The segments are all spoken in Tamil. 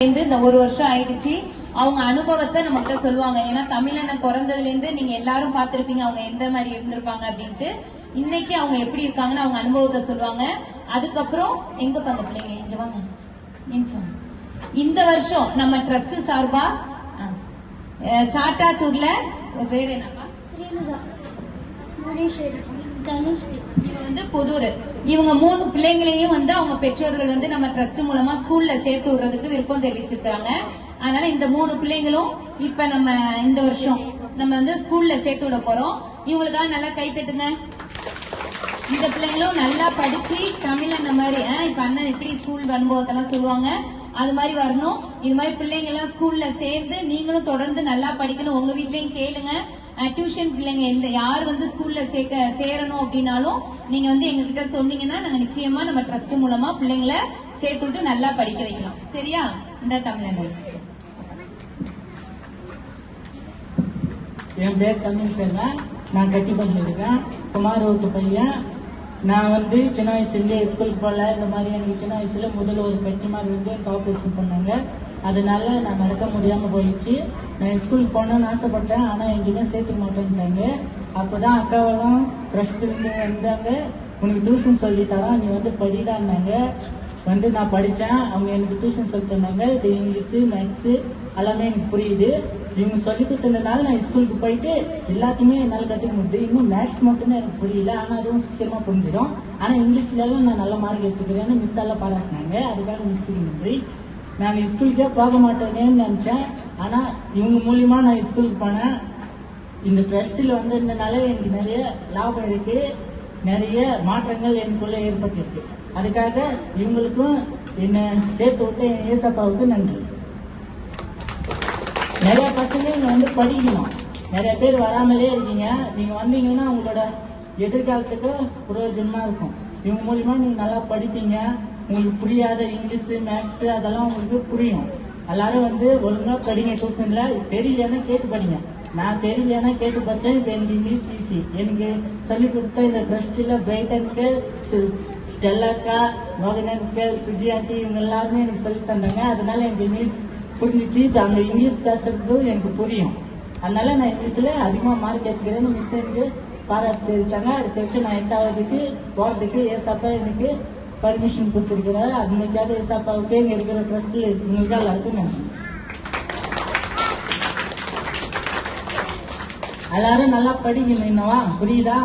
இந்த ஒரு வருஷம் ஆயிடுச்சு. அவங்க அனுபவத்தை நம்மகிட்ட சொல்லுவாங்க. ஏன்னா தமிழனை பிறந்ததுல இருந்து நீங்க எல்லாரும் பார்த்திருப்பீங்க அவங்க எந்த மாதிரி இருந்திருப்பாங்க அப்படின்ட்டு. இன்னைக்கு அவங்க எப்படி இருக்காங்கன்னு அவங்க அனுபவத்தை சொல்லுவாங்க. அதுக்கப்புறம் எங்க பாங்க பிள்ளைங்க இங்க வாங்க. இந்த வருஷம் நம்ம ட்ரஸ்ட் சார்பா சாட்டாத்தூர்ல பேர் என்னப்பா? புதூர். இவங்க 3 பிள்ளைங்களையும் அவங்க பெற்றோர்கள் நம்ம ட்ரஸ்ட் மூலமா ஸ்கூல்ல சேர்த்து விடுறதுக்கு விருப்பம் தெரிவிச்சிருக்காங்க. அதனால இந்த 3 பிள்ளைங்களும் இப்ப நம்ம இந்த வருஷம் நம்ம ஸ்கூல்ல சேர்த்து விட போறோம். இவங்களுக்காக நல்லா கை தட்டுங்க. இந்த பிள்ளைங்களும் நல்லா படிச்சு தமிழ் அந்த மாதிரி இப்ப அண்ணன் எப்படி ஸ்கூல் அனுபவத்தெல்லாம் சொல்லுவாங்க அது மாதிரி வரணும். இது மாதிரி பிள்ளைங்க எல்லாம் ஸ்கூல்ல சேர்ந்து நீங்களும் தொடர்ந்து நல்லா படிக்கணும். உங்க வீட்லயும் கேளுங்க. டியூஷன் பிள்ளைங்க யார் ஸ்கூல்ல சேரணும் அப்படின்னாலும் நீங்க எங்க கிட்ட சொன்னீங்கன்னா நாங்க நிச்சயமா நம்ம ட்ரஸ்ட் மூலமா பிள்ளைங்களை சேர்த்துட்டு நல்லா படிக்க வைக்கலாம். சரியா? இந்த தமிழ் என் பேர் தமிழ் செல்வன். நான் கட்டிப்பள்ளி இருக்கேன். குமாரோட்டு பையன். நான் சின்ன வயசுலேருந்தே ஸ்கூலுக்கு போகல. இந்த மாதிரி எனக்கு சின்ன வயசுல முதல்ல ஒரு கட்டி மாதிரி ஆப்ரேஷன் பண்ணாங்க. அதனால நான் நடக்க முடியாம போயிடுச்சு. நான் ஸ்கூலுக்கு போகணும்னு ஆசைப்பட்டேன். ஆனா எங்கேயுமே சேர்த்துக்க மாட்டேன்ட்டாங்க. அப்பதான் அக்காவெல்லாம் ட்ரஸ்ட் வந்தாங்க. உனக்கு டியூஷன் சொல்லி தரோம், நீ படிடான்னாங்க. நான் படித்தேன். அவங்க எனக்கு டியூஷன் சொல்லி தந்தாங்க. இது இங்கிலீஷு மேக்ஸு எல்லாமே எனக்கு புரியுது. இவங்க சொல்லி கொடுத்ததுனால நான் ஸ்கூலுக்கு போயிட்டு எல்லாத்தையுமே என்னால் கற்றுக்க முடியுது. இன்னும் மேக்ஸ் மட்டும்தான் எனக்கு புரியல. ஆனால் அதுவும் சீக்கிரமாக புரிஞ்சிடும். ஆனால் இங்கிலீஷ்லாம் நான் நல்ல மார்க் எடுத்துக்கிறேன்னு மிஸ் எல்லாம் பாராட்டினாங்க. அதுக்காக மிஸ்ஸுக்கு நன்றி. நான் ஸ்கூலுக்கே போக மாட்டேனேன்னு நினச்சேன். ஆனால் இவங்க மூலியமாக நான் ஸ்கூலுக்கு போனேன். இந்த ட்ரஸ்ட்டில் வந்திருந்தனால எனக்கு நிறைய லாபம் இருக்கு. நிறைய மாற்றங்கள் எனக்குள்ள ஏற்பட்டிருக்கு. அதுக்காக இவங்களுக்கும் என்னை சேர்த்து விட்டு என் ஏசப்பாவுக்கு நன்றி. நிறைய பசங்க இங்க படிக்கணும். நிறைய பேர் வராமலே இருக்கீங்க. நீங்க வந்தீங்கன்னா உங்களோட எதிர்காலத்துக்கு பிரயோஜனமா இருக்கும். இவங்க மூலியமா நீங்க நல்லா படிப்பீங்க. உங்களுக்கு புரியாத இங்கிலீஷ் மேக்ஸ் அதெல்லாம் உங்களுக்கு புரியும். எல்லாரும் ஒழுங்கா படிங்க. டியூஷன்ல தெரியலன்னா கேட்டு படிங்க. நான் தெரியலன்னா கேட்டு படிச்சேன். இப்ப எனக்கு இங்கிலீஷ் ஈஸி. எனக்கு சொல்லிக் கொடுத்த இந்த ட்ரஸ்ட்ல பிரைட்டனுக்கு ஸ்டெல்லாக்கா மோகனன்கள் சுஜி ஆண்டி இவங்க எல்லாருமே எனக்கு சொல்லி தந்தாங்க. அதனால எனக்கு இங்கிலீஷ் புரிஞ்சிச்சு. இப்போ அவங்க இங்கிலீஷ் பேசுறதும் எனக்கு புரியும். அதனால நான் இங்கிலீஷ்ல அதிகமா மார்க் எடுத்துக்கிறேன்னு மிஸ் எனக்கு பாராட்டு தெரிவிச்சாங்க. அடுத்த வச்சு நான் 8ஆவதுக்கு போறதுக்கு ஏசாப்பா எனக்கு பர்மிஷன் கொடுத்துருக்கிறாரு. அதுக்காக ஏசாப்பாவுக்கு இங்க இருக்கிற ட்ரஸ்ட்ல உங்களுக்கு எல்லாருக்கும் நன்றி. எல்லாரும் நல்லா படிக்கணும். என்னவா புரியுதா?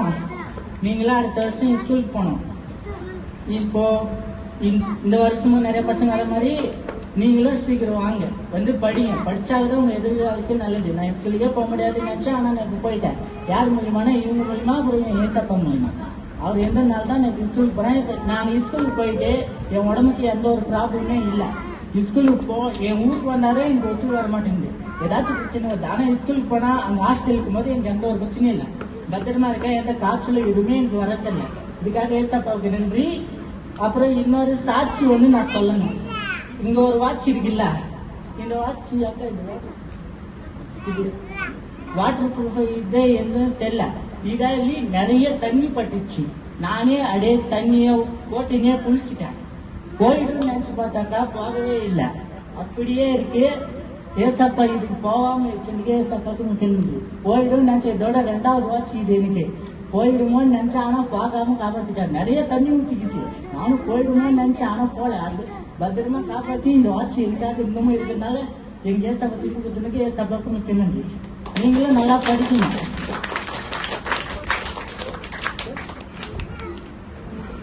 நீங்களாம் அடுத்த வருஷம் ஸ்கூலுக்கு போகணும். இப்போ இந்த வருஷமும் நிறைய பசங்க வர மாதிரி நீங்களும் சீக்கிரம் வாங்க படிங்க. படிச்சாதான் உங்க எதிர்காலத்துக்கு நல்லது. நான் ஸ்கூலுக்கே போக முடியாதுன்னு நினைச்சேன். ஆனா நான் இப்ப போயிட்டேன். யார் மூலியமான? இவங்க மூலியமா, அப்புறம் ஏசப்பா மூலியமா. அவர் எந்த நாள் தான் நான் ஸ்கூலுக்கு போனேன். இப்ப நான் ஸ்கூலுக்கு போயிட்டு என் உடம்புக்கு எந்த ஒரு ப்ராப்ளமே இல்லை. ஸ்கூலுக்கு என் ஊருக்கு வந்தாலே எனக்கு ஒத்து வர மாட்டேங்குது. ஏதாச்சும் பிரச்சனை வருது. ஆனா ஸ்கூலுக்கு போனா அங்க ஹாஸ்டலுக்கு போது எனக்கு எந்த ஒரு பிரச்சனையும் இல்லை. பத்திரமா இருக்கேன். எந்த காய்ச்சலும் எதுவுமே எனக்கு வரதில்லை. இதுக்காக ஏசப்பாவுக்கு நன்றி. அப்புறம் இன்னொரு சாட்சி ஒண்ணு நான் சொல்லணும். இங்க ஒரு வாட்ச் இருக்குல்ல, இந்த வாட்ச் வாட்டர் ப்ரூஃப் இதே என்னன்னு தெரியல. இதாலி நிறைய தண்ணி பட்டுச்சு. நானே அடே தண்ணிய போட்டினே குளிச்சுட்டேன். போயிடும் நினைச்சு பார்த்தாக்கா போகவே இல்லை. அப்படியே இருக்கு. ஏசப்பா இதுக்கு போகாம வச்சிருக்கே. ஏசப்பாக்கு முக்கியம் போயிடும் நினைச்சேன். இதோட 2வது வாட்ச் இது எனக்கு. போயிடுமோன்னு நினைச்சேன். ஆனா போகாம காப்பாத்திட்டாரு. நிறைய தண்ணி ஊற்றிக்கிச்சு. நானும் போயிடுமோன்னு நினைச்சேன். ஆனா போல. அது பத்திரமா காப்பாத்தி இந்த வாட்ச் எனக்காக இன்னமும் இருக்கிறதுனால எங்க ஏசப்பா திருப்பி கொடுத்ததுக்கு ஏசப்பாக்கு முக்கியம் நன்றி. நீங்களும் நல்லா படிக்கணும்.